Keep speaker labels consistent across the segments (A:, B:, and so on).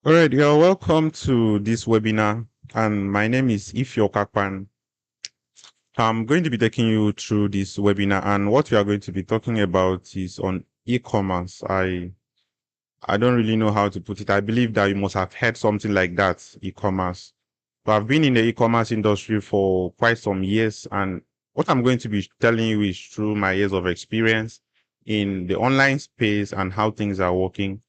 A: All right, you're welcome to this webinar, and my name is Ifyo Kakpan. I'm going to be taking you through this webinar, and what we are going to be talking about is on e-commerce. I don't really know how to put it. I believe that you must have heard something like that, e-commerce. But I've been in the e-commerce industry for quite some years, and what I'm going to be telling you is through my years of experience in the online space and how things are working.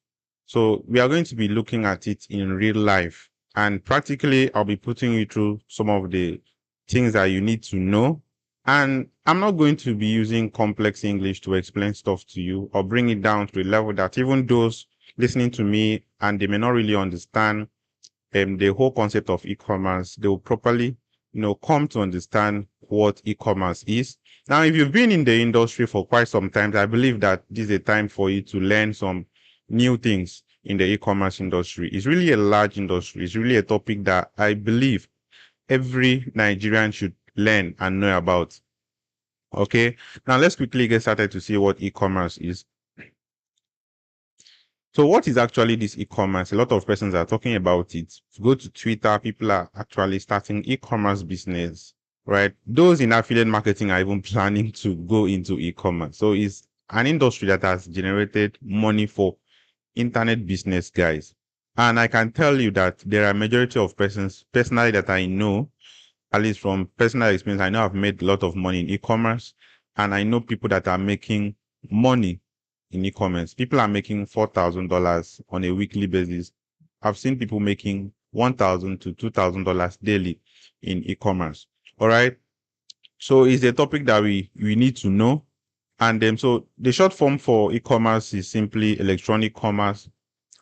A: So we are going to be looking at it in real life, and practically I'll be putting you through some of the things that you need to know. And I'm not going to be using complex English to explain stuff to you or bring it down to a level that even those listening to me and they may not really understand the whole concept of e-commerce, they will properly, come to understand what e-commerce is. Now, if you've been in the industry for quite some time, I believe that this is a time for you to learn some new things in the e-commerce industry. It's really a large industry. It's really a topic that I believe every Nigerian should learn and know about. Okay. Now let's quickly get started to see what e-commerce is. So what is actually this e-commerce? A lot of persons are talking about it. If you go to Twitter, people are actually starting e-commerce business, right? Those in affiliate marketing are even planning to go into e-commerce. So it's an industry that has generated money for internet business guys. And I can tell you that there are a majority of persons personally that I know, at least from personal experience, I know I've made a lot of money in e-commerce, and I know people that are making money in e-commerce. People are making $4,000 on a weekly basis. I've seen people making $1,000 to $2,000 daily in e-commerce. All right. So it's a topic that we need to know. And then so the short form for e-commerce is simply electronic commerce,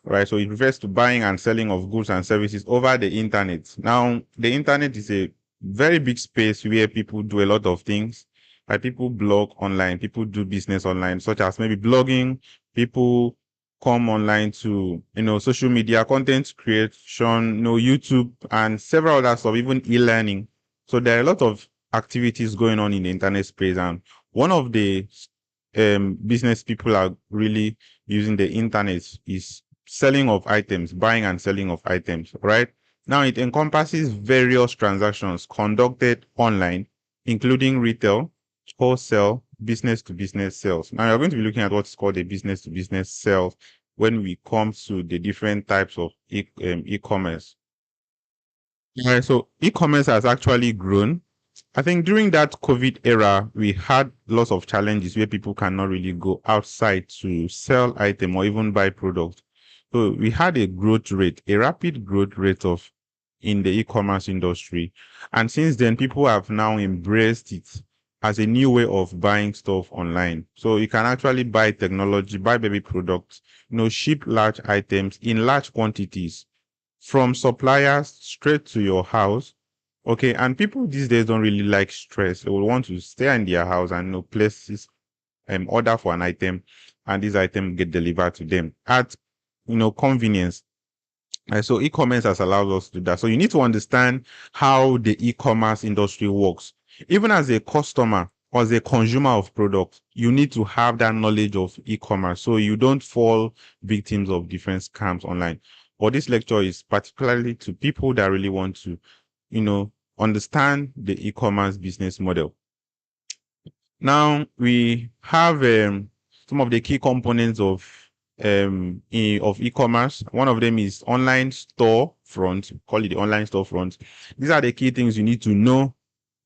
A: right? So it refers to buying and selling of goods and services over the internet. Now, the internet is a very big space where people do a lot of things. Right? People blog online, people do business online, such as maybe blogging. People come online to, social media content creation, YouTube and several other stuff, even e-learning. So there are a lot of activities going on in the internet space, and one of the business people are really using the internet is selling of items, buying and selling of items, right? Now it encompasses various transactions conducted online, including retail, wholesale, business to business sales. Now you're going to be looking at what's called a business to business sales when we come to the different types of e-commerce. All right, so e-commerce has actually grown. I think during that COVID era, we had lots of challenges where people cannot really go outside to sell item or even buy products. So we had a growth rate, a rapid growth rate of in the e-commerce industry. And since then, people have now embraced it as a new way of buying stuff online. So you can actually buy technology, buy baby products, ship large items in large quantities from suppliers straight to your house. Okay, and people these days don't really like stress. They will want to stay in their house and places order for an item, and this item get delivered to them at convenience. So e-commerce has allowed us to do that. So you need to understand how the e-commerce industry works. Even as a customer or as a consumer of products, you need to have that knowledge of e-commerce so you don't fall victims of different scams online. But this lecture is particularly to people that really want to, understand the e-commerce business model. Now we have some of the key components of e-commerce. One of them is online storefront. Call it the online storefront. These are the key things you need to know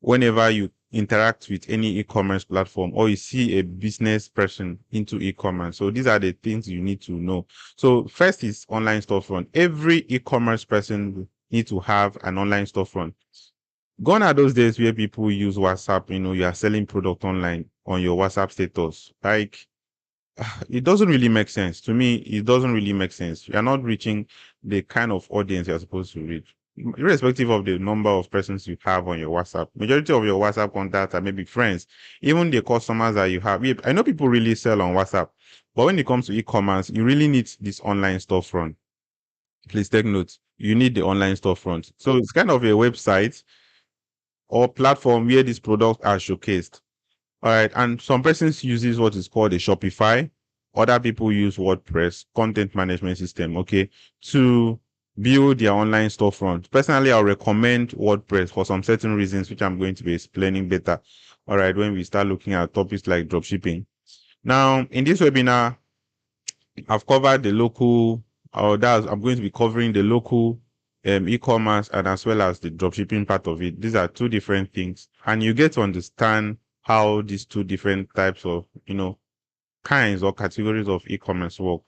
A: whenever you interact with any e-commerce platform or you see a business person into e-commerce. So these are the things you need to know. So first is online storefront. Every e-commerce person needs to have an online storefront. Gone are those days where people use WhatsApp, you are selling product online on your WhatsApp status. Like, it doesn't really make sense. To me, it doesn't really make sense. You are not reaching the kind of audience you're supposed to reach. Irrespective of the number of persons you have on your WhatsApp, majority of your WhatsApp contacts are maybe friends, even the customers that you have. I know people really sell on WhatsApp, but when it comes to e-commerce, you really need this online storefront. Please take note. You need the online storefront. So it's kind of a website or platform where these products are showcased. All right. And some persons uses what is called a Shopify. Other people use WordPress, content management system, okay, to build their online storefront. Personally, I'll recommend WordPress for some certain reasons, which I'm going to be explaining better. All right, when we start looking at topics like dropshipping. Now, in this webinar, I've covered the local, I'm going to be covering the local e-commerce and as well as the dropshipping part of it. These are two different things, and you get to understand how these two different types of, kinds or categories of e-commerce work.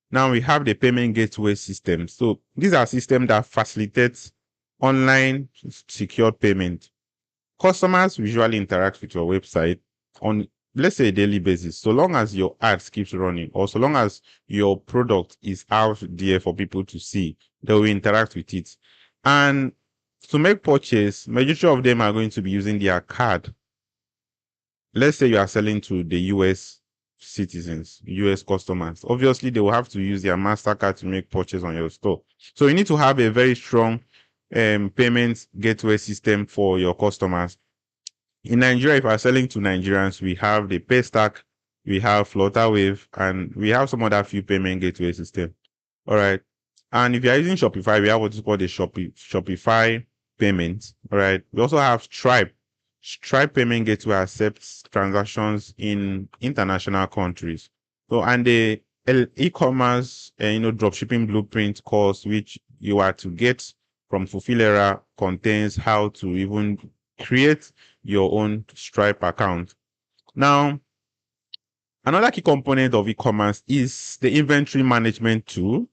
A: Now we have the payment gateway system. So these are systems that facilitate online secure payment. Customers usually interact with your website on, let's say, a daily basis. So long as your ads keeps running, or so long as your product is out there for people to see, they will interact with it. And to make purchase, majority of them are going to be using their card. Let's say you are selling to the US citizens, US customers. Obviously, they will have to use their MasterCard to make purchase on your store. So you need to have a very strong payment gateway system for your customers. In Nigeria, if you are selling to Nigerians, we have the Paystack, we have Flutterwave, and we have some other few payment gateway system. All right. And if you are using Shopify, we have what is called the Shopify payment. All right. We also have Stripe. Stripe payment gateway accepts transactions in international countries. So, and the e-commerce, dropshipping blueprint course, which you are to get from Fulfilera, contains how to even create your own Stripe account. Now, another key component of e-commerce is the inventory management tool.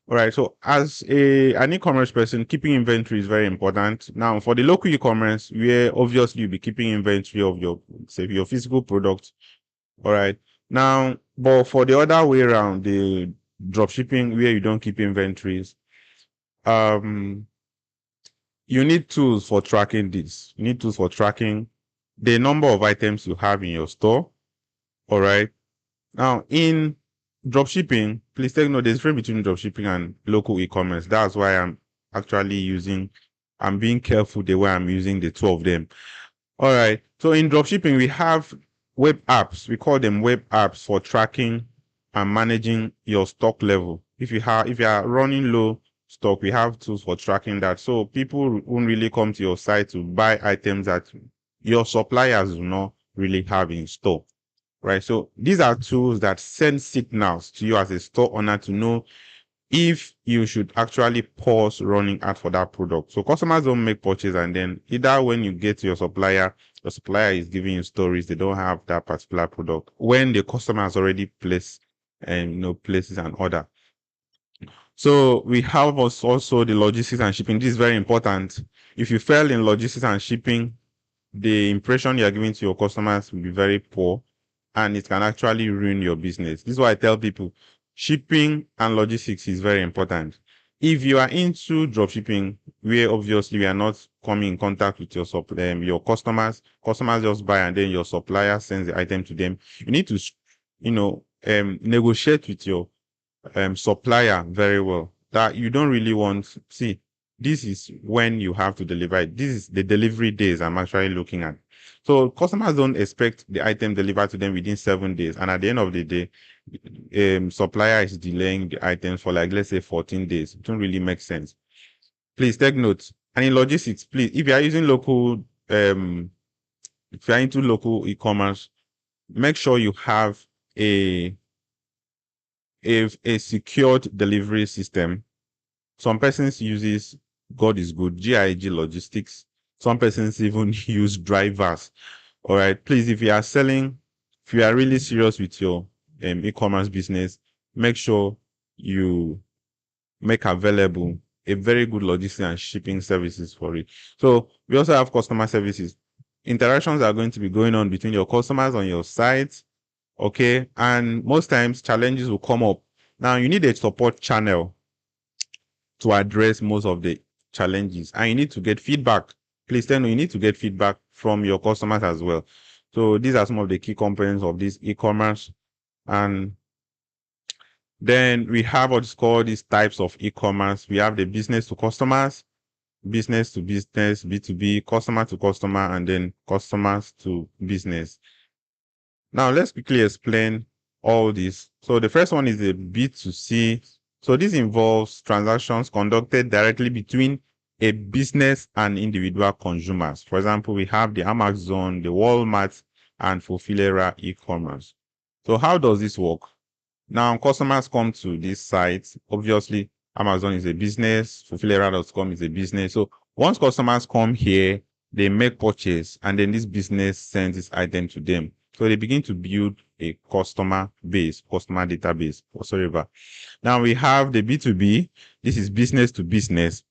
A: All right. So as an e-commerce person, keeping inventory is very important. Now, for the local e-commerce, where obviously you'll be keeping inventory of your physical product. All right. Now, but for the other way around, the dropshipping where you don't keep inventories, you need tools for tracking this. You need tools for tracking the number of items you have in your store. All right. Now, in dropshipping, please take note, there's a difference between dropshipping and local e-commerce. That's why I'm being careful the way I'm using the two of them. All right. So in dropshipping, we have web apps. We call them web apps for tracking and managing your stock level. If you are running low stock, we have tools for tracking that. So people won't really come to your site to buy items that your suppliers do not really have in store. Right. So these are tools that send signals to you as a store owner to know if you should actually pause running ad for that product. So customers don't make purchase, and then either when you get to your supplier is giving you stories, they don't have that particular product when the customer has already placed places an order. So we have also the logistics and shipping. This is very important. If you fail in logistics and shipping, the impression you are giving to your customers will be very poor, and it can actually ruin your business. This is why I tell people shipping and logistics is very important. If you are into dropshipping, where obviously we are not coming in contact with your customers just buy and then your supplier sends the item to them, you need to, negotiate with your supplier very well. That you don't really want. See, this is when you have to deliver it. This is the delivery days I'm actually looking at. So customers don't expect the item delivered to them within 7 days, and at the end of the day, supplier is delaying the items for, like, let's say 14 days. It don't really make sense. Please take note. And in logistics, please, if you are using local, if you are into local e-commerce, make sure you have a secured delivery system. Some persons uses God is good, GIG logistics. Some persons even use drivers. All right. Please, if you are really serious with your e-commerce business, make sure you make available a very good logistics and shipping services for it. So we also have customer services. Interactions are going to be going on between your customers on your site. Okay. And most times challenges will come up. Now you need a support channel to address most of the challenges, and you need to get feedback. Please tell me, you need to get feedback from your customers as well. So these are some of the key components of this e-commerce. And then we have what's called these types of e-commerce. We have the business to customers, business to business, B2B, customer to customer, and then customers to business. Now let's quickly explain all this. So the first one is the B2C So this involves transactions conducted directly between a business and individual consumers. For example, we have the Amazon, the Walmart, and Fulfilera e-commerce. So how does this work? Now, customers come to this site. Obviously, Amazon is a business, Fulfilera.com is a business. So once customers come here, they make purchase, and then this business sends this item to them. So they begin to build a customer base, customer database whatsoever. Now we have the B2B. This is business to business.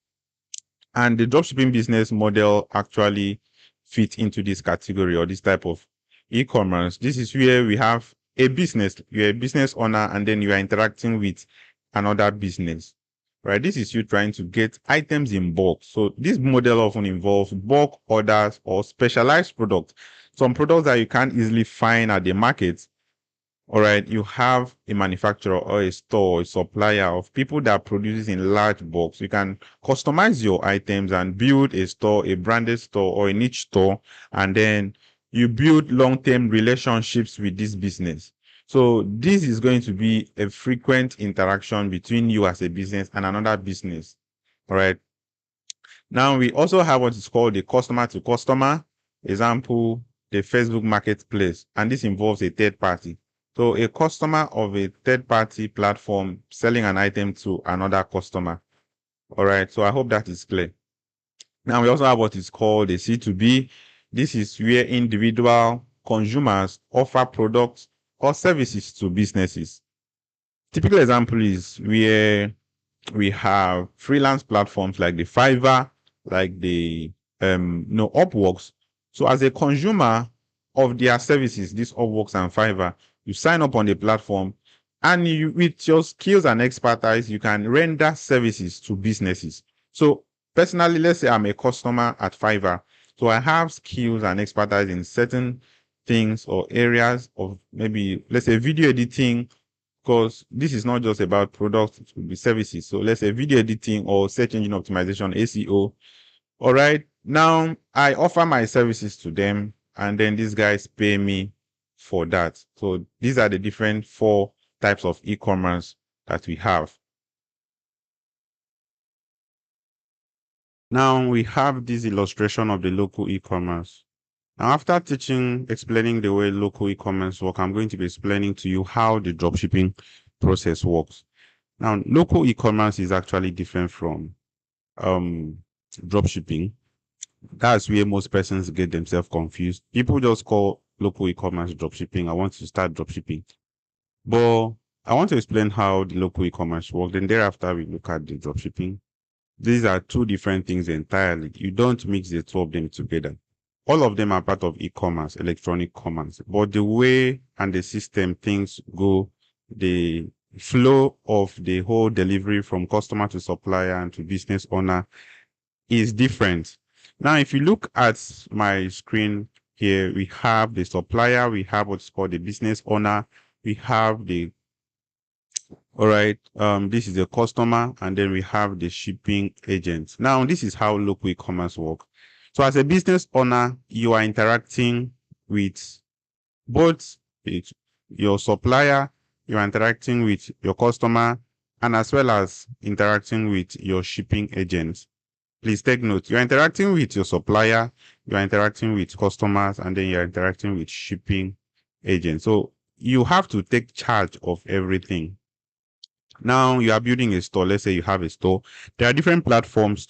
A: And the dropshipping business model actually fits into this category or this type of e-commerce. This is where we have a business. You're a business owner, and then you are interacting with another business, right? This is you trying to get items in bulk. So this model often involves bulk orders or specialized products. Some products that you can't easily find at the market. All right, you have a manufacturer or a store, a supplier of people that produces in large bulks. You can customize your items and build a store, a branded store or a niche store, and then you build long-term relationships with this business. So this is going to be a frequent interaction between you as a business and another business. All right. Now we also have what is called the customer to customer. Example, the Facebook marketplace, and this involves a third party. So a customer of a third-party platform selling an item to another customer. All right. So I hope that is clear. Now we also have what is called a C2B. This is where individual consumers offer products or services to businesses. Typical example is where we have freelance platforms like the Fiverr, like the Upworks. So as a consumer of their services, these Upworks and Fiverr, you sign up on the platform, and you, with your skills and expertise, you can render services to businesses. So personally, let's say I'm a customer at Fiverr. So I have skills and expertise in certain things or areas of maybe, let's say, video editing, because this is not just about products, it will be services. So let's say video editing or search engine optimization, SEO. All right. Now I offer my services to them, and then these guys pay me for that. So these are the different 4 types of e-commerce that we have. Now we have this illustration of the local e-commerce. Now, after explaining the way local e-commerce work, I'm going to be explaining to you how the dropshipping process works. Now, local e-commerce is actually different from dropshipping. That's where most persons get themselves confused. People just call local e-commerce dropshipping. I want to start dropshipping. But I want to explain how the local e-commerce works. Then thereafter, we look at the dropshipping. These are 2 different things entirely. You don't mix the 2 of them together. All of them are part of e-commerce, electronic commerce, but the way and the system things go, the flow of the whole delivery from customer to supplier and to business owner is different. Now, if you look at my screen here, we have the supplier, we have what's called the business owner, we have the, all right, this is the customer, and then we have the shipping agent. Now, this is how local e-commerce works. So as a business owner, you are interacting with both your supplier, you are interacting with your customer, and as well as interacting with your shipping agents. Please take note, you are interacting with your supplier, you are interacting with customers, and then you are interacting with shipping agents. So you have to take charge of everything. Now you are building a store. Let's say you have a store. There are different platforms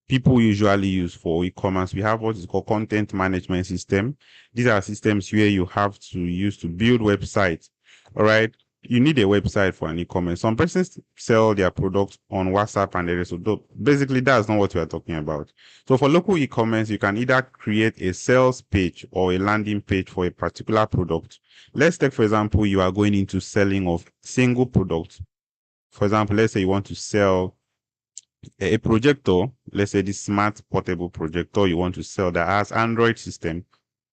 A: people usually use for e-commerce. We have what is called content management system. These are systems where you have to use to build websites. All right. You need a website for an e-commerce. Some persons sell their products on WhatsApp and the rest. So basically, that's not what we are talking about. So for local e-commerce, you can either create a sales page or a landing page for a particular product. Let's take, for example, you are going into selling of single products. For example, let's say you want to sell a projector, let's say this smart portable projector you want to sell that has Android system.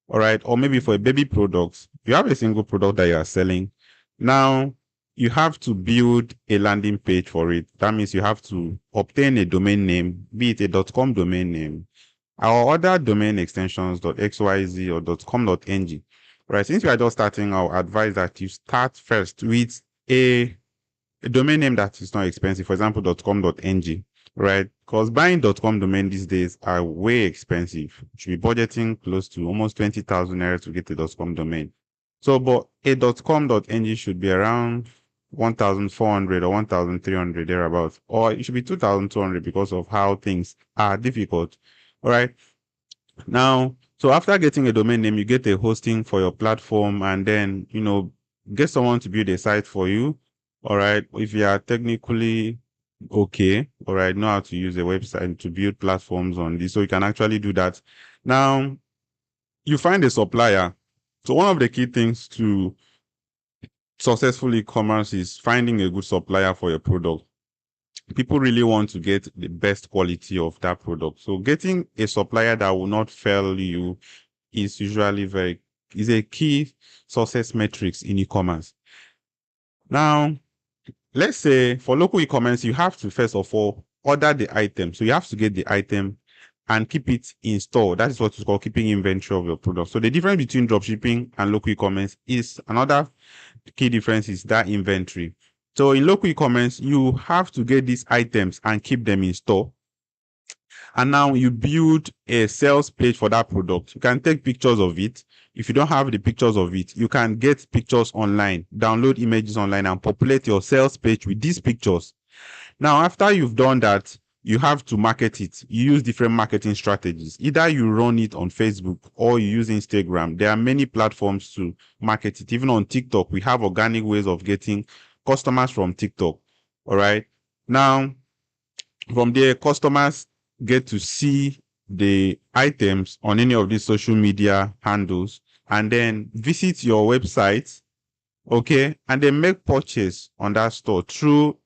A: All right. Or maybe for a baby product, you have a single product that you are selling. Now you have to build a landing page for it. That means you have to obtain a domain name, be it a .com domain name or other domain extensions .xyz or .com.ng. Right. Since you are just starting, I'll advise that you start first with a a domain name that is not expensive, for example, .com.ng, right? Because buying .com domain these days are way expensive. You should be budgeting close to almost 20,000 naira to get a .com domain. So, but a .com.ng should be around 1,400 or 1,300 thereabouts, or it should be 2,200 because of how things are difficult. All right. Now, so after getting a domain name, you get a hosting for your platform, and then, get someone to build a site for you. All right. If you are technically okay, all right, know how to use a website to build platforms on this. So you can actually do that. Now, you find a supplier. So one of the key things to successful e-commerce is finding a good supplier for your product. People really want to get the best quality of that product. So getting a supplier that will not fail you is usually is a key success metrics in e-commerce. Now, let's say for local e-commerce, you have to first of all order the item. So you have to get the item and keep it in store. That is what is called keeping inventory of your product. So the difference between dropshipping and local e-commerce is another key difference is that inventory. So in local e-commerce, you have to get these items and keep them in store. And now you build a sales page for that product. You can take pictures of it. If you don't have the pictures of it, you can get pictures online, download images online, and populate your sales page with these pictures. Now, after you've done that, you have to market it. You use different marketing strategies. Either you run it on Facebook or you use Instagram. There are many platforms to market it. Even on TikTok, we have organic ways of getting customers from TikTok. All right. Now, from there, customers get to see the items on any of these social media handles and then visit your website, okay, and then make purchase on that store through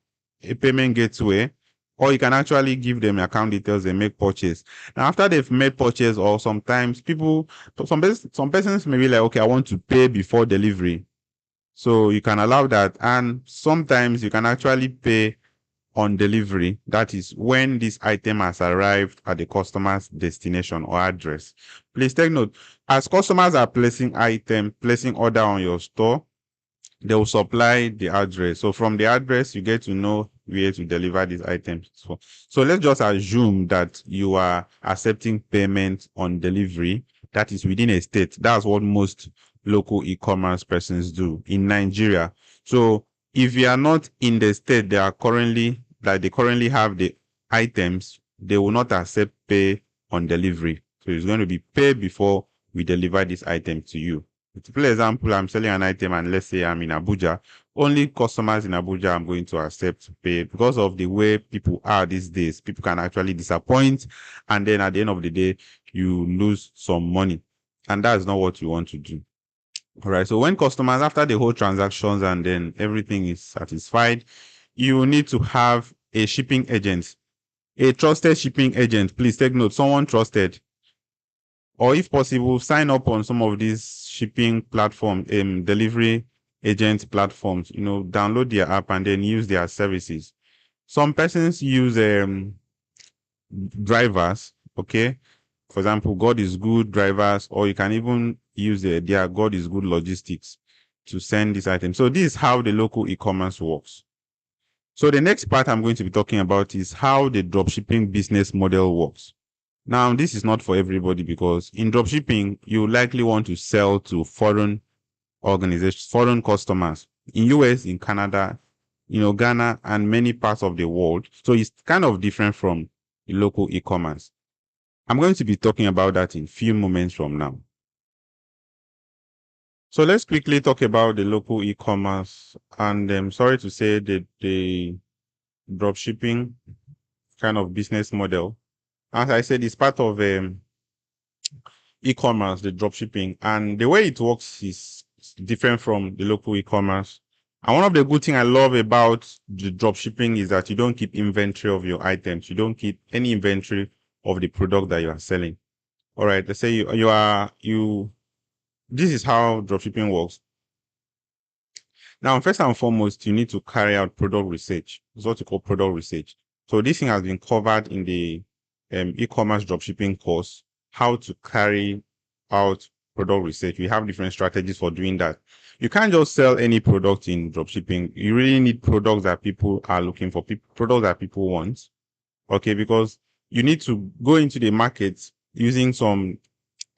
A: a payment gateway, or you can actually give them account details and make purchase. Now, after they've made purchase, or sometimes some persons may be like, okay, I want to pay before delivery. So you can allow that. And sometimes you can actually pay on delivery. That is when this item has arrived at the customer's destination or address. Please take note, as customers are placing order on your store, they will supply the address. So from the address, you get to know where to deliver these items. So let's just assume that you are accepting payment on delivery. That is within a state. That's what most local e-commerce persons do in Nigeria. So if you are not in the state they currently have the items, they will not accept pay on delivery. So it's going to be pay before we deliver this item to you. To play example, I'm selling an item and let's say I'm in Abuja. Only customers in Abuja I'm going to accept to pay. Because of the way people are these days, people can actually disappoint, and then at the end of the day, you lose some money. And that's not what you want to do. All right. So when customers, after the whole transactions and then everything is satisfied, you need to have a shipping agent, a trusted shipping agent. Please take note, someone trusted. Or if possible, sign up on some of these shipping platform, delivery agent platforms, download their app and then use their services. Some persons use drivers, okay? For example, God is Good drivers, or you can even use their God is Good logistics to send this item. So this is how the local e-commerce works. So the next part I'm going to be talking about is how the dropshipping business model works. Now, this is not for everybody because in dropshipping, you likely want to sell to foreign organizations, foreign customers in US, in Canada, Ghana, and many parts of the world. So it's kind of different from the local e-commerce. I'm going to be talking about that in a few moments from now. So let's quickly talk about the local e-commerce. And I'm sorry to say that the dropshipping kind of business model, as I said, it's part of e-commerce, the dropshipping, and the way it works is different from the local e-commerce. And one of the good things I love about the dropshipping is that you don't keep inventory of your items. You don't keep any inventory of the product that you are selling. All right, let's say this is how dropshipping works. Now, first and foremost, you need to carry out product research. It's what you call product research. So this thing has been covered in the e-commerce dropshipping course, how to carry out product research. We have different strategies for doing that. You can't just sell any product in dropshipping. You really need products that people are looking for, products that people want. Okay, because you need to go into the market using some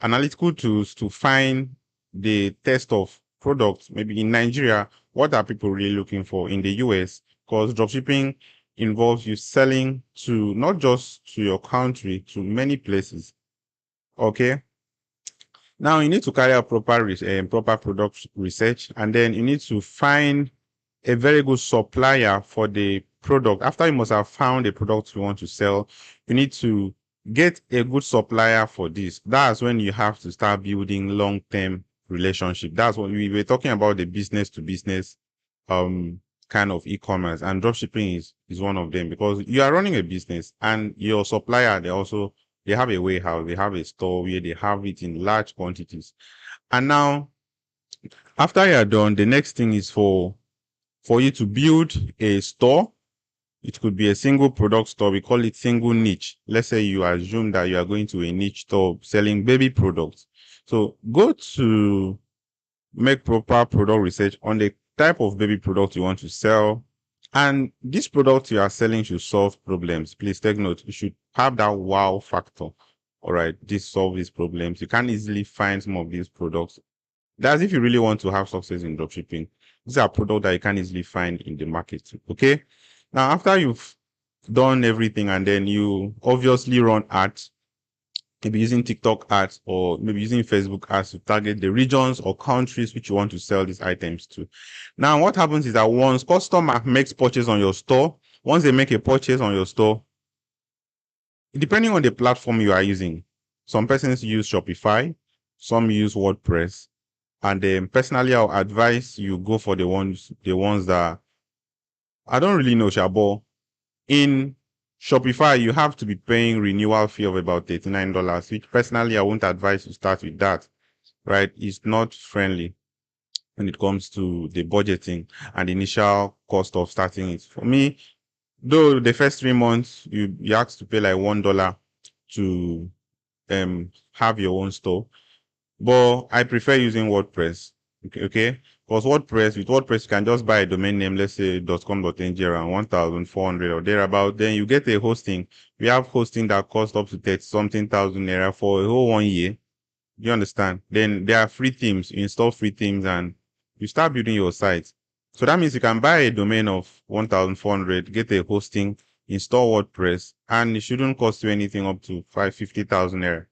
A: analytical tools to find the test of products. Maybe in Nigeria, what are people really looking for? In the US, because dropshipping involves you selling to not just to your country, to many places. Okay. Now you need to carry out proper product research, and then you need to find a very good supplier for the product. After you must have found a product you want to sell, you need to get a good supplier for this. That's when you have to start building long-term relationship. That's what we were talking about, the business to business kind of e-commerce, and dropshipping is one of them, because you are running a business and your supplier, they have a warehouse, they have a store where they have it in large quantities. And now after you are done, the next thing is for you to build a store. It could be a single product store. We call it single niche. Let's say you assume that you are going to a niche store selling baby products. So go to make proper product research on the type of baby product you want to sell. And this product you are selling should solve problems. Please take note. You should have that wow factor. All right, this solves these problems. You can easily find some of these products. That's if you really want to have success in dropshipping. These are products that you can easily find in the market. Okay. Now, after you've done everything, and then you obviously run ads, maybe using TikTok ads or maybe using Facebook ads to target the regions or countries which you want to sell these items to. Now, what happens is that once customer makes purchase on your store, once they make a purchase on your store, depending on the platform you are using, some persons use Shopify, some use WordPress, and then personally, I'll advise you go for the ones that I don't really know, Shabo. In Shopify, you have to be paying renewal fee of about $39, which personally I won't advise you start with that. Right? It's not friendly when it comes to the budgeting and the initial cost of starting it. For me, though the first 3 months you have to pay like $1 to have your own store. But I prefer using WordPress. Okay. Because with WordPress, you can just buy a domain name, let's say .com.ng around 1,400 or thereabout. Then you get a hosting. We have hosting that costs up to 30 something thousand naira for a whole 1 year. You understand? Then there are free themes. You install free themes and you start building your site. So that means you can buy a domain of 1,400, get a hosting, install WordPress, and it shouldn't cost you anything up to 50,000 naira.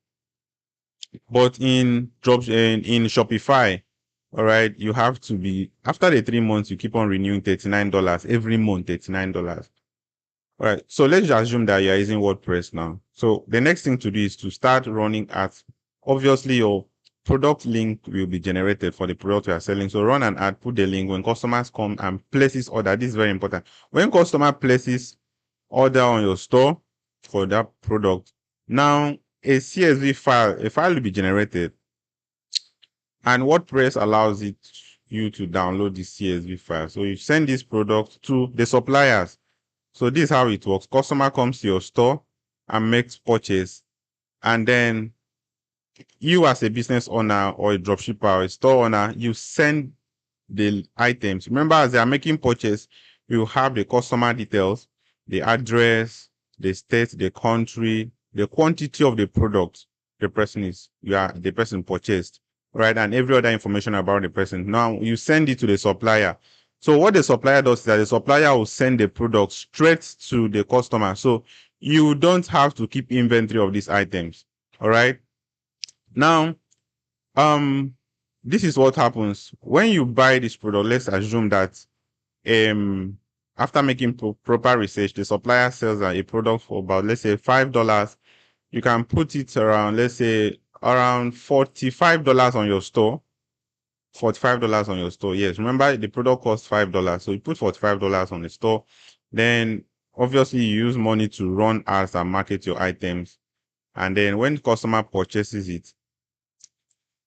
A: But in Shopify, all right, you have to be, after the 3 months, you keep on renewing $39 every month, $39. All right, so let's just assume that you're using WordPress now. So the next thing to do is to start running ads. Obviously, your product link will be generated for the product you are selling. So run an ad, put the link. When customers come and places order, this is very important. When customer places order on your store for that product, now a CSV file, a file will be generated, and WordPress allows you to download the CSV file. So you send this product to the suppliers. So this is how it works. Customer comes to your store and makes purchase, and then you as a business owner or a dropshipper or a store owner, you send the items. Remember, as they are making purchase, you have the customer details, the address, the state, the country, the quantity of the product the person purchased, right? And every other information about the person. Now you send it to the supplier. So what the supplier does is that the supplier will send the product straight to the customer. So you don't have to keep inventory of these items. All right. Now, this is what happens when you buy this product. Let's assume that after making proper research, the supplier sells a product for about, let's say, $5. You can put it around, let's say, around $45 on your store. $45 on your store. Yes, remember the product costs $5. So you put $45 on the store. Then obviously you use money to run ads and market your items. And then when customer purchases it,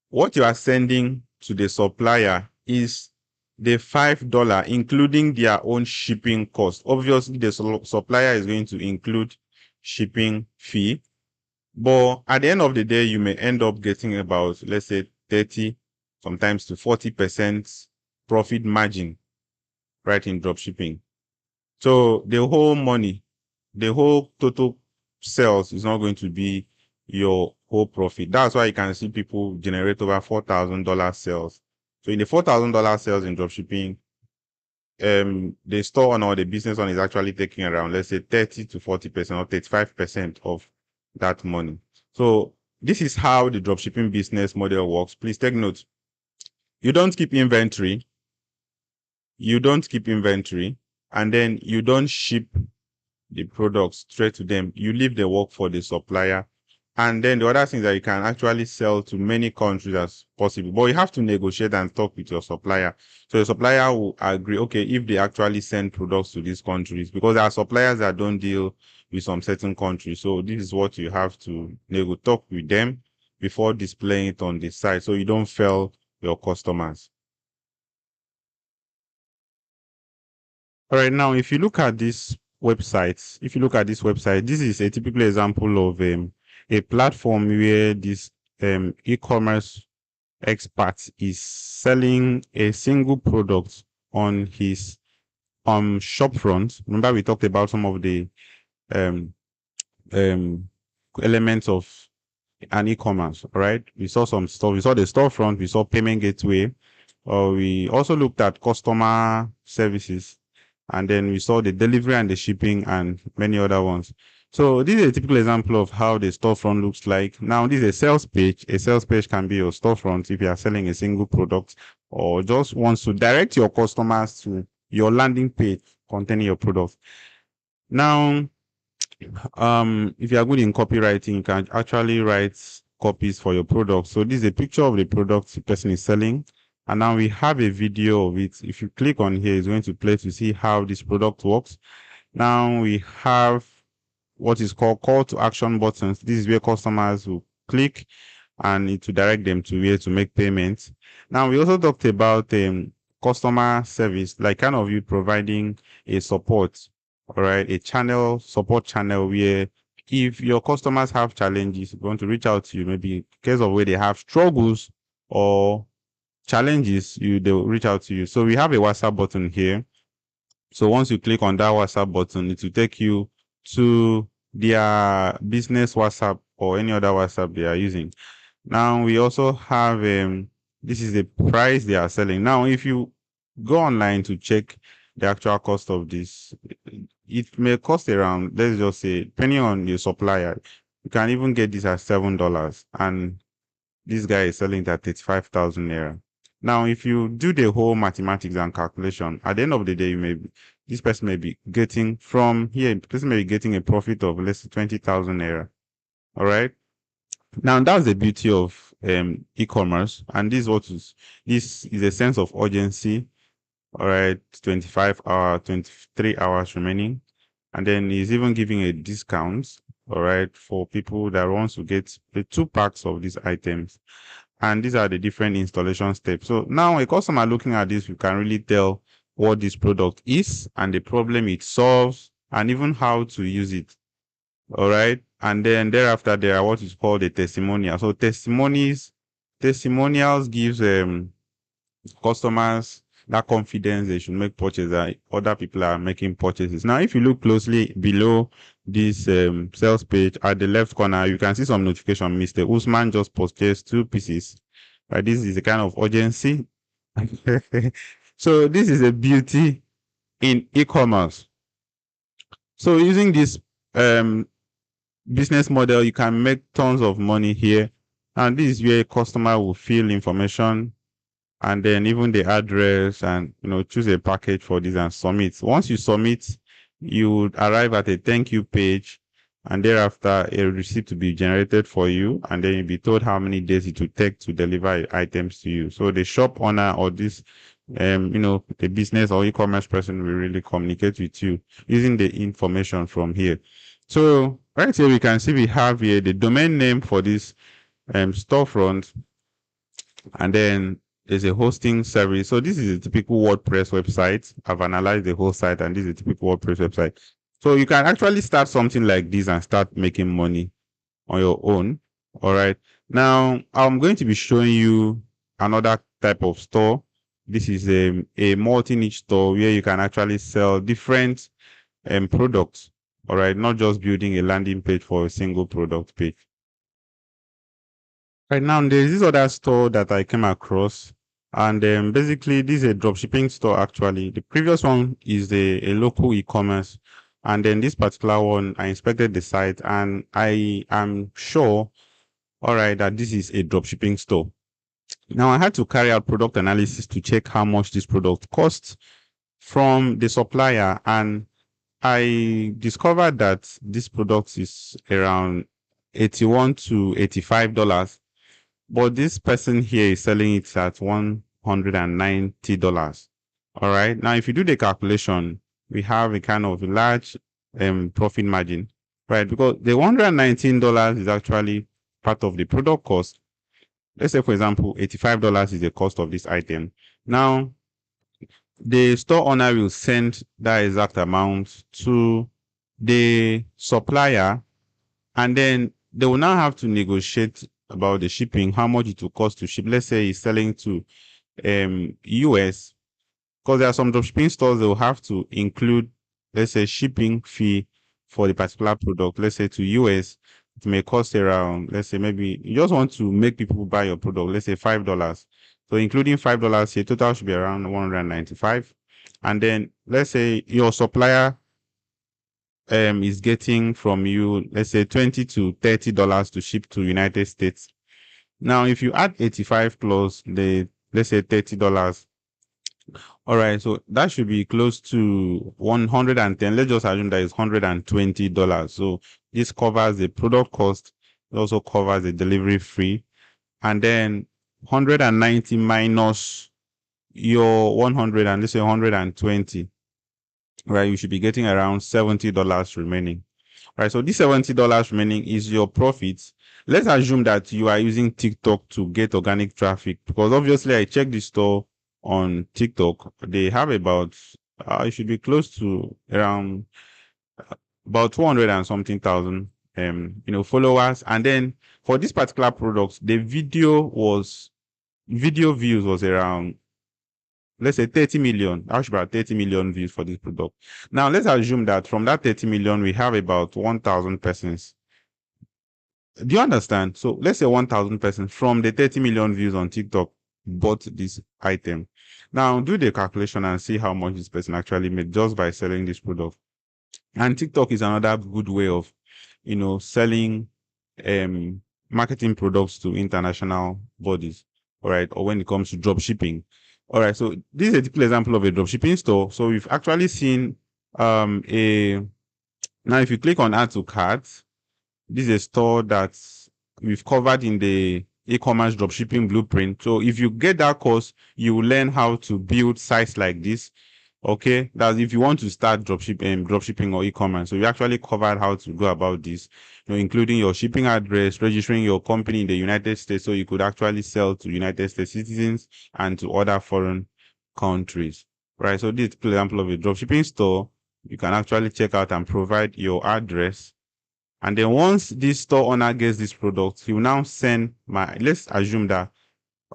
A: what you are sending to the supplier is the $5, including their own shipping cost. Obviously, the supplier is going to include shipping fee. But at the end of the day, you may end up getting about, let's say, 30, sometimes to 40% profit margin, right, in dropshipping. So the whole money, the whole total sales is not going to be your whole profit. That's why you can see people generate over $4,000 sales. So in the $4,000 sales in dropshipping, the store owner or the business owner is actually taking around, let's say, 30 to 40% or 35% of that money. So this is how the dropshipping business model works. Please take note. You don't keep inventory. You don't keep inventory, and then you don't ship the products straight to them. You leave the work for the supplier. And then the other thing is that you can actually sell to many countries as possible, but you have to negotiate and talk with your supplier. So the supplier will agree, okay, if they actually send products to these countries, because there are suppliers that don't deal with some certain countries. So this is what you have to talk with them before displaying it on the site, so you don't fail your customers. All right, now if you look at this website, this is a typical example of a platform where this e-commerce expert is selling a single product on his shop front. Remember, we talked about some of the um elements of an e-commerce, right? We saw some stuff. We saw the storefront. We saw payment gateway. We also looked at customer services, and then we saw the delivery and the shipping and many other ones. So this is a typical example of how the storefront looks like. Now, this is a sales page. A sales page can be your storefront if you are selling a single product or just wants to direct your customers to your landing page containing your product. Now, if you are good in copywriting, you can actually write copies for your product. So this is a picture of the product the person is selling. And now we have a video of it. If you click on here, it's going to play to see how this product works. Now we have what is called call to action buttons. This is where customers will click and it will direct them to where to make payments. Now we also talked about customer service, like kind of you providing a support, all right, a support channel where if your customers have challenges, going to reach out to you, maybe in case of where they have struggles or challenges, they'll reach out to you. So we have a WhatsApp button here. So once you click on that WhatsApp button, it will take you to their business WhatsApp or any other WhatsApp they are using. Now we also have this is the price they are selling. Now, if you go online to check the actual cost of this, it may cost around, let's just say, depending on your supplier, you can even get this at $7, and this guy is selling it at 35,000 naira. Now, if you do the whole mathematics and calculation, at the end of the day, this person may be getting from here, this person may be getting a profit of, let's say, 20,000 naira. All right. Now, that's the beauty of e-commerce, and this is a sense of urgency. All right, 25 hours, 23 hours remaining, and then he's even giving a discount. All right, for people that wants to get the 2 packs of these items, and these are the different installation steps. So now a customer looking at this, you can really tell what this product is and the problem it solves, and even how to use it. All right. And then thereafter, there are what is called a testimonial. So testimonials gives customers that confidence they should make purchases, that other people are making purchases. Now, if you look closely below this sales page at the left corner, you can see some notification. Mr. Usman just purchased 2 pieces. Right, this is a kind of urgency. So this is a beauty in e-commerce. So using this business model, you can make tons of money here, and this is where a customer will fill information and then even the address, and choose a package for this and submit. Once you submit, you would arrive at a thank you page, and thereafter a receipt to be generated for you, and then you'll be told how many days it will take to deliver items to you. So the shop owner or this the business or e-commerce person will really communicate with you using the information from here. So right here we can see we have here the domain name for this storefront, and then there's a hosting service. So this is a typical WordPress website. I've analyzed the whole site, and this is a typical WordPress website. So you can actually start something like this and start making money on your own. All right. Now, I'm going to be showing you another type of store. This is a multi-niche store where you can actually sell different products. All right, not just building a landing page for a single product page. Right now, there's this other store that I came across, and basically, this is a dropshipping store. Actually, the previous one is a local e-commerce, and then this particular one, I inspected the site, and I am sure, all right, that this is a dropshipping store. Now, I had to carry out product analysis to check how much this product costs from the supplier, and I discovered that this product is around $81 to $85, but this person here is selling it at $190. All right. Now, if you do the calculation, we have a kind of large profit margin, right? Because the $119 is actually part of the product cost. Let's say, for example, $85 is the cost of this item. Now, the store owner will send that exact amount to the supplier, and then they will now have to negotiate about the shipping, how much it will cost to ship. Let's say he's selling to US, because there are some dropshipping stores they will have to include, let's say, shipping fee for the particular product. Let's say to US, it may cost around, let's say, maybe you just want to make people buy your product, let's say $5. So including $5 here, total should be around 195. And then let's say your supplier is getting from you, let's say $20 to $30 to ship to United States. Now, if you add 85 plus the, let's say, $30, all right, so that should be close to 110. Let's just assume that it's $120. So this covers the product cost. It also covers the delivery fee. And then 190 minus your 100 and let's say 120, right? You should be getting around $70 remaining. Right, so this $70 remaining is your profits. Let's assume that you are using TikTok to get organic traffic, because obviously I checked the store on TikTok. They have about it should be close to around about 200 and something thousand followers. And then for this particular product, the video views was around, let's say, 30 million. I should about 30 million views for this product. Now let's assume that from that 30 million we have about 1,000 persons. Do you understand? So let's say 1,000 persons from the 30 million views on TikTok bought this item. Now do the calculation and see how much this person actually made just by selling this product. And TikTok is another good way of, selling marketing products to international bodies. All right. Or when it comes to drop shipping. All right. So this is a typical example of a drop shipping store. So we've actually seen now if you click on add to cart, this is a store that we've covered in the e-commerce dropshipping blueprint. So if you get that course, you will learn how to build sites like this. Okay, that's if you want to start dropshipping or e-commerce. So you actually covered how to go about this, including your shipping address, registering your company in the United States, so you could actually sell to United States citizens and to other foreign countries. Right. So this is an example of a dropshipping store. You can actually check out and provide your address. And then once this store owner gets this product, he will now send let's assume that,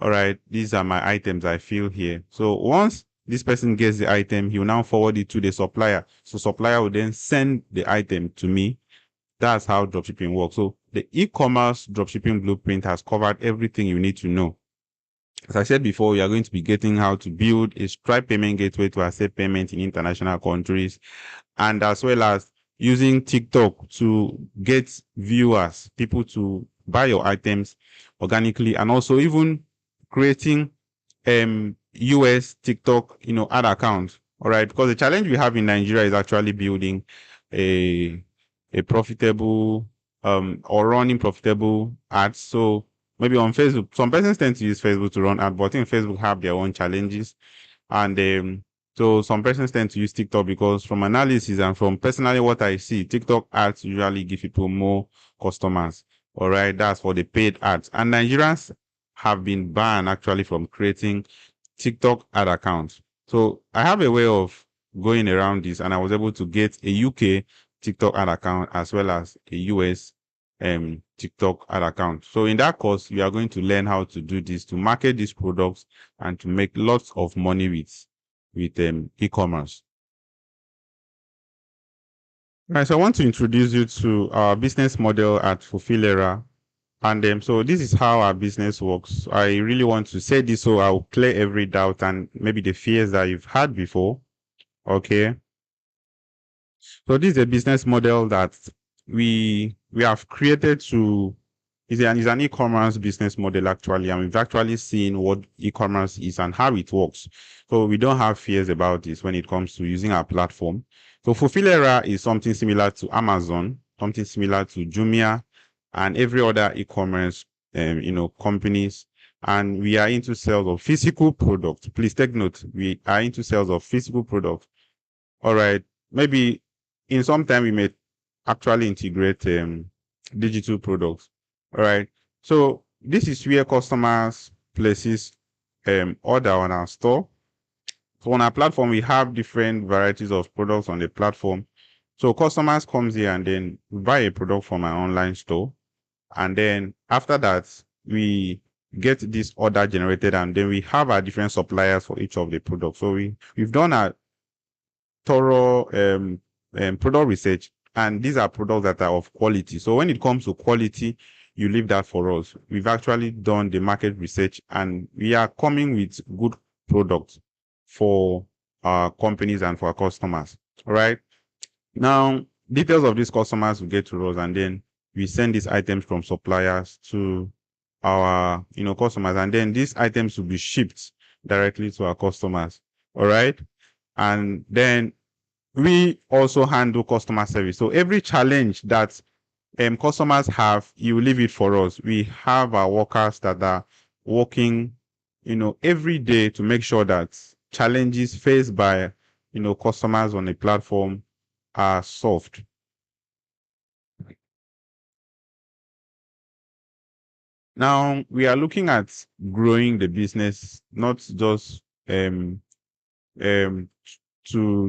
A: all right, these are my items I feel here. So once this person gets the item, he will now forward it to the supplier. So supplier will then send the item to me. That's how dropshipping works. So the e-commerce dropshipping blueprint has covered everything you need to know. As I said before, we are going to be getting how to build a Stripe payment gateway to accept payment in international countries, and as well as using TikTok to get viewers, people to buy your items organically, and also even creating US TikTok, ad account. All right, because the challenge we have in Nigeria is actually building a profitable or running profitable ads. So maybe on Facebook, some persons tend to use Facebook to run ads, but I think Facebook have their own challenges. And so some persons tend to use TikTok because from analysis and from personally what I see, TikTok ads usually give people more customers. All right, that's for the paid ads. And Nigerians have been banned actually from creating TikTok ad accounts. So I have a way of going around this, and I was able to get a UK TikTok ad account as well as a US TikTok ad account. So in that course, we are going to learn how to do this, to market these products and to make lots of money with e-commerce. Right, so I want to introduce you to our business model at Fulfilera. And so this is how our business works. I really want to say this so I'll clear every doubt and maybe the fears that you've had before. Okay. So this is a business model that we have created to is an e-commerce business model actually, and we've actually seen what e-commerce is and how it works. So we don't have fears about this when it comes to using our platform. So Fulfilera is something similar to Amazon, something similar to Jumia, and every other e-commerce companies. And we are into sales of physical products. Please take note, we are into sales of physical products. All right, maybe in some time we may actually integrate digital products. All right, so this is where customers places order on our store. So on our platform we have different varieties of products on the platform. So customers comes here and then buy a product from our online store, and then after that we get this order generated, and then we have our different suppliers for each of the products. So we've done a thorough product research, and these are products that are of quality. So when it comes to quality, you leave that for us. We've actually done the market research, and we are coming with good products for our companies and for our customers. All right. Now, details of these customers will get to us, and then we send these items from suppliers to our customers, and then these items will be shipped directly to our customers. All right. And then we also handle customer service. So every challenge that customers have, you leave it for us. We have our workers that are working, every day to make sure that challenges faced by, customers on the platform are solved. Now we are looking at growing the business, not just to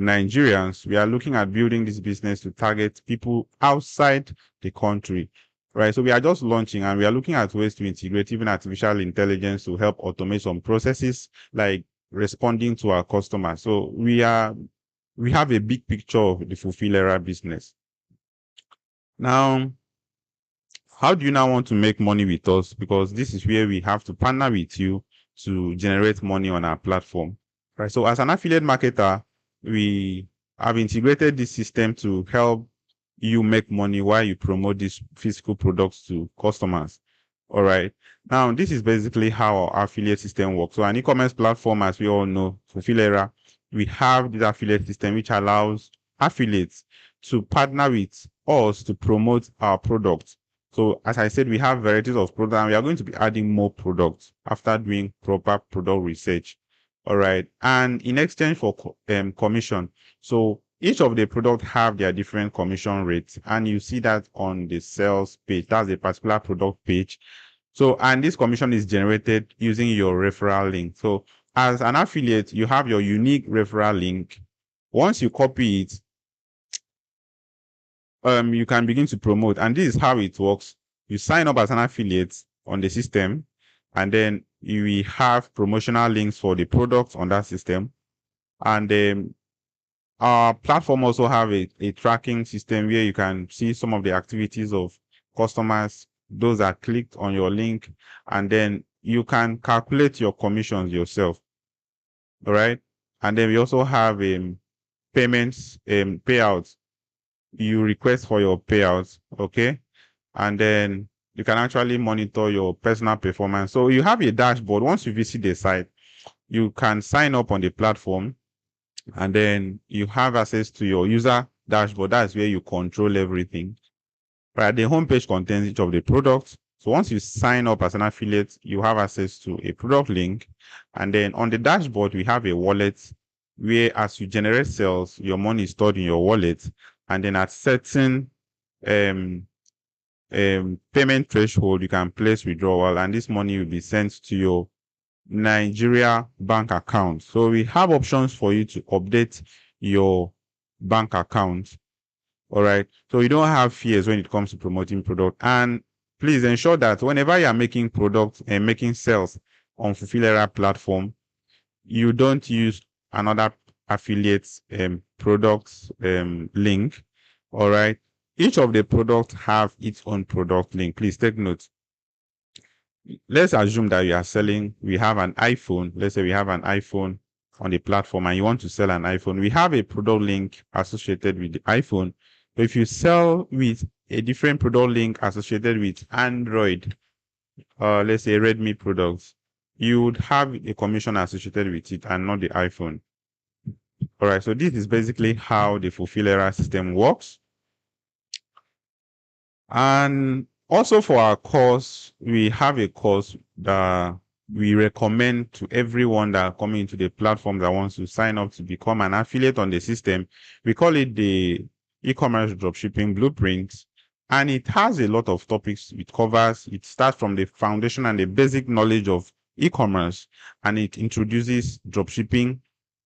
A: Nigerians. We are looking at building this business to target people outside the country, right? So we are just launching, and we are looking at ways to integrate even artificial intelligence to help automate some processes like responding to our customers. So we have a big picture of the Fulfilera business. Now, how do you now want to make money with us? Because this is where we have to partner with you to generate money on our platform, right? So as an affiliate marketer, we have integrated this system to help you make money while you promote these physical products to customers. All right. Now, this is basically how our affiliate system works. So an e-commerce platform, as we all know, Fulfilera, we have this affiliate system which allows affiliates to partner with us to promote our products. So as I said, we have varieties of products, and we are going to be adding more products after doing proper product research. All right. And in exchange for commission, so each of the products have their different commission rates, and you see that on the sales page. That's a particular product page. So, and this commission is generated using your referral link. So as an affiliate, you have your unique referral link. Once you copy it, you can begin to promote, and this is how it works. You sign up as an affiliate on the system, and then we have promotional links for the products on that system. And our platform also have a tracking system where you can see some of the activities of customers, those that clicked on your link, and then you can calculate your commissions yourself. All right. And then we also have payments, payouts. You request for your payouts, okay? And then you can actually monitor your personal performance. So you have a dashboard. Once you visit the site, you can sign up on the platform, and then you have access to your user dashboard. That's where you control everything. Right, the homepage contains each of the products. So once you sign up as an affiliate, you have access to a product link. And then on the dashboard, we have a wallet where, as you generate sales, your money is stored in your wallet. And then at certain payment threshold, you can place withdrawal, and this money will be sent to your Nigeria bank account. So we have options for you to update your bank account. All right. So you don't have fears when it comes to promoting product. And please ensure that whenever you are making products and making sales on Fulfilera platform, you don't use another affiliate's products link. All right. Each of the products have its own product link. Please take note. Let's assume that we have an iPhone. Let's say we have an iPhone on the platform and you want to sell an iPhone. We have a product link associated with the iPhone. But if you sell with a different product link associated with Android, let's say Redmi products, you would have a commission associated with it and not the iPhone. All right, so this is basically how the Fulfilera system works. And also for our course, we have a course that we recommend to everyone that are coming into the platform that wants to sign up to become an affiliate on the system. We call it the e-commerce dropshipping blueprint. And it has a lot of topics it covers. It starts from the foundation and the basic knowledge of e-commerce, and it introduces dropshipping,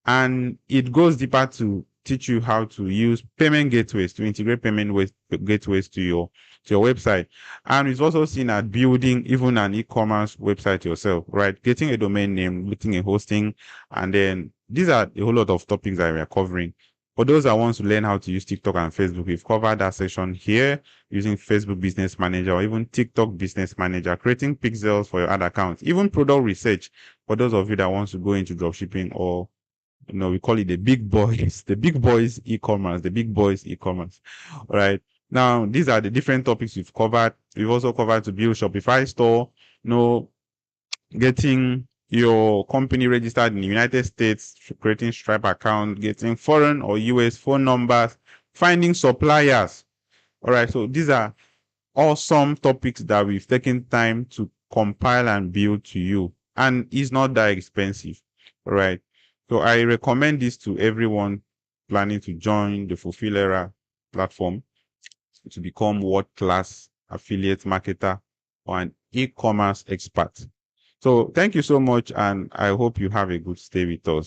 A: and it goes deeper to teach you how to use payment gateways, to integrate gateways to your website. And it's also seen at building even an e-commerce website yourself, right? Getting a domain name, getting a hosting, and then these are a whole lot of topics that we are covering. For those that want to learn how to use TikTok and Facebook, we've covered that section here, using Facebook Business Manager or even TikTok Business Manager, creating pixels for your ad accounts, even product research for those of you that want to go into dropshipping, or we call it the big boys e-commerce. All right. Now, these are the different topics we've covered. We've also covered to build Shopify store, getting your company registered in the United States, creating Stripe account, getting foreign or US phone numbers, finding suppliers. All right. So these are awesome topics that we've taken time to compile and build to you. And it's not that expensive. All right. So I recommend this to everyone planning to join the Fulfilera platform to become world-class affiliate marketer or an e-commerce expert. So thank you so much, and I hope you have a good stay with us.